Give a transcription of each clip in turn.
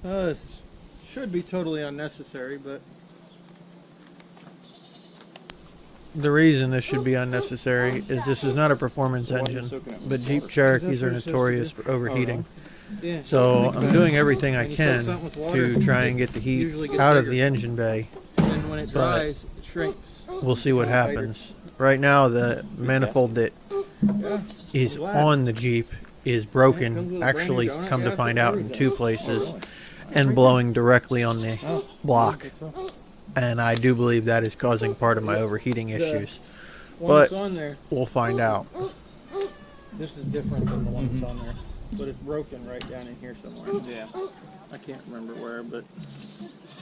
This should be totally unnecessary, but The reason this should be unnecessary is this is not a performance engine, but Jeep Cherokees are notorious for overheating. yeah. So I'm doing everything I can to try and get the heat out of the engine bay. And when it dries, it shrinks. We'll see what happens. Right now, the manifold that is on the Jeep is broken, actually, come to find out, in 2 places, and blowing directly on the block. And I do believe that is causing part of my overheating issues. But we'll find out. This is different than the one that's on there. But it's broken right down in here somewhere. Yeah. I can't remember where, but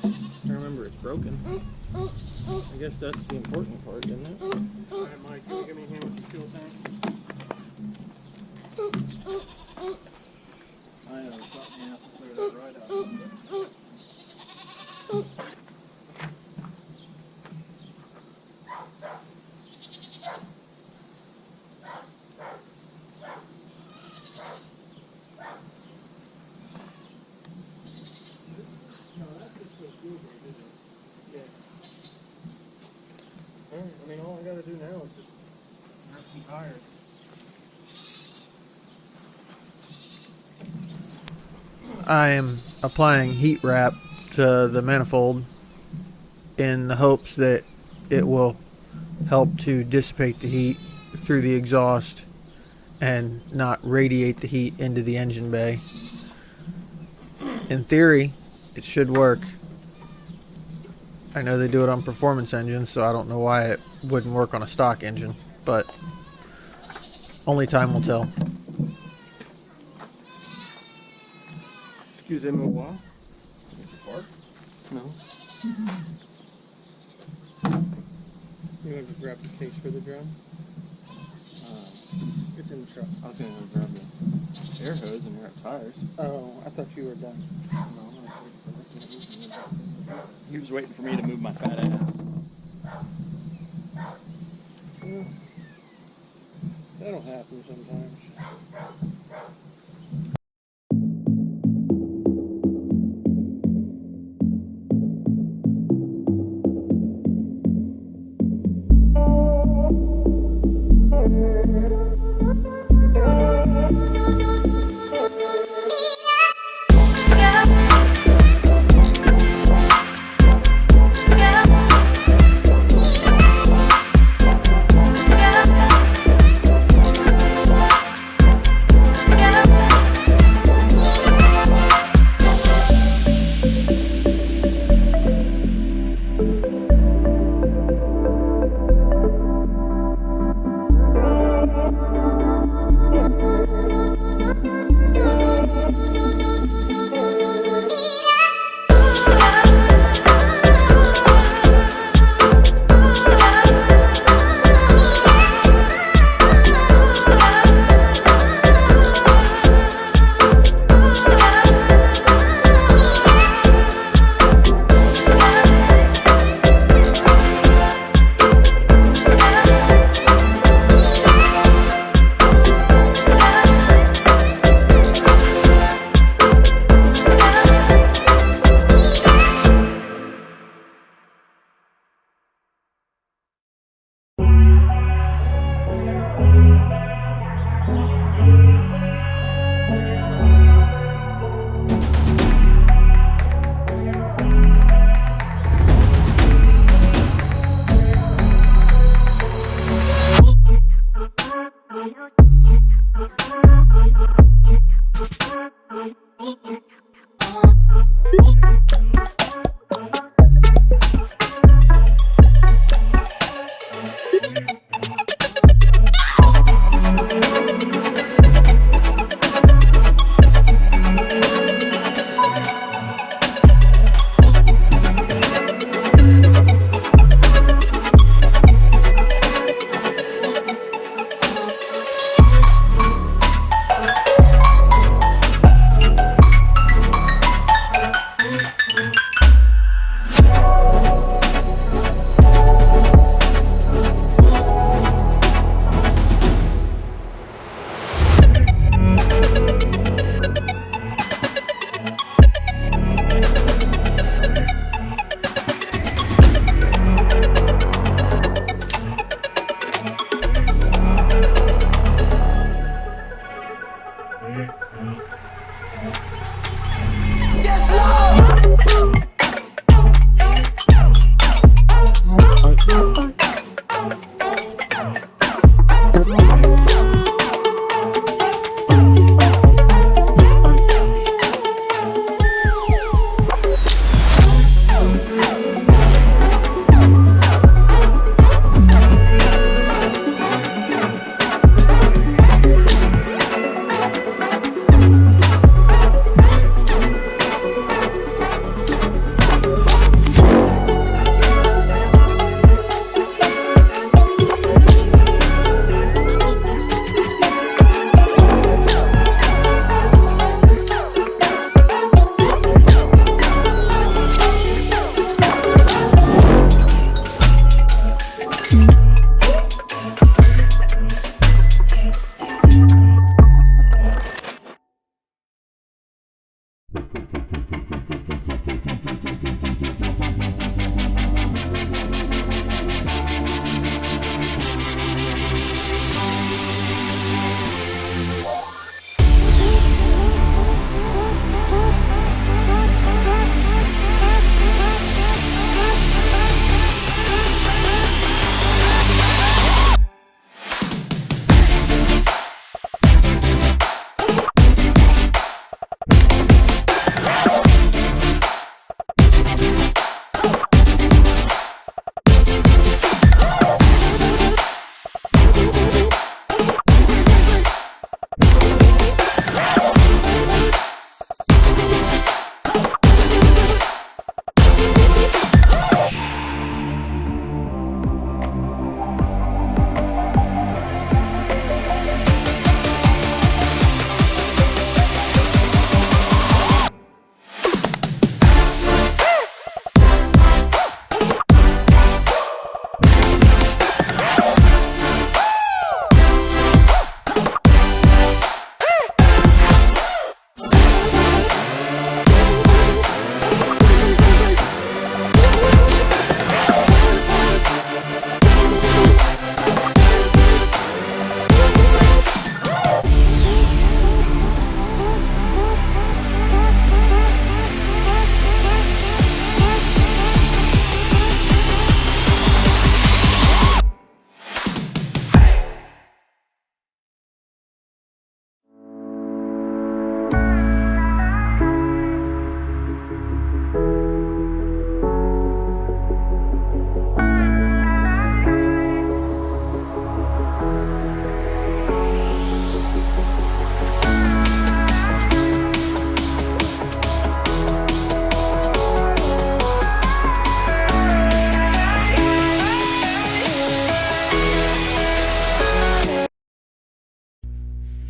I remember it's broken. I guess that's the important part, isn't it? Alright, Mike, can you give me a hand with the fuel tank? I know, something has to clear that right out. I mean, all I gotta do now is just rest some tires. I am applying heat wrap to the manifold in the hopes that it will help to dissipate the heat through the exhaust and not radiate the heat into the engine bay. In theory, it should work. I know they do it on performance engines, so I don't know why it wouldn't work on a stock engine, but only time will tell. Excusez-moi. Did you fart? No. You want to grab the case for the drum? It's in the truck. I was going to grab the air hose and air tires. Oh, I thought you were done. No, he was waiting for me to move my fat ass. Yeah. That'll happen sometimes. Yeah.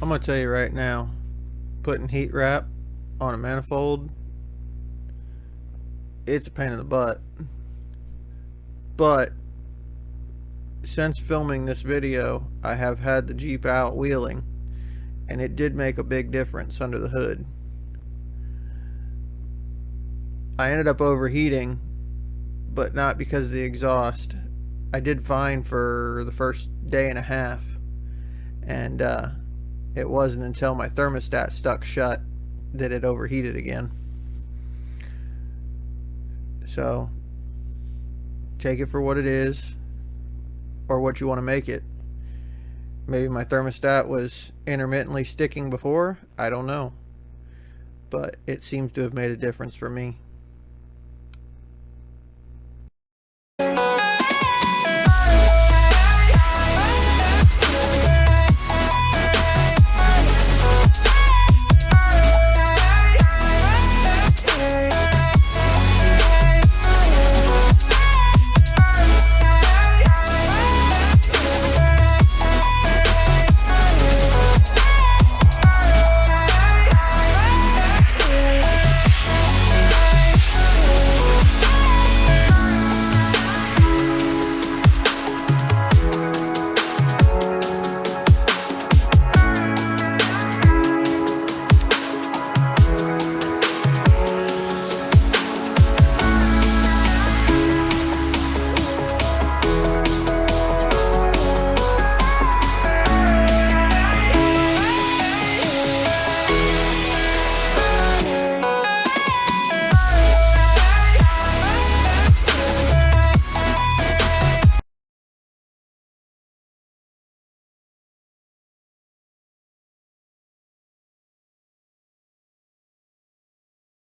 I'm gonna tell you right now, putting heat wrap on a manifold, it's a pain in the butt. But since filming this video, I have had the Jeep out wheeling, and it did make a big difference under the hood. I ended up overheating, but not because of the exhaust. I did fine for the first day and a half, and it wasn't until my thermostat stuck shut that it overheated again. So take it for what it is, or what you want to make it. Maybe my thermostat was intermittently sticking before, I don't know, but it seems to have made a difference for me.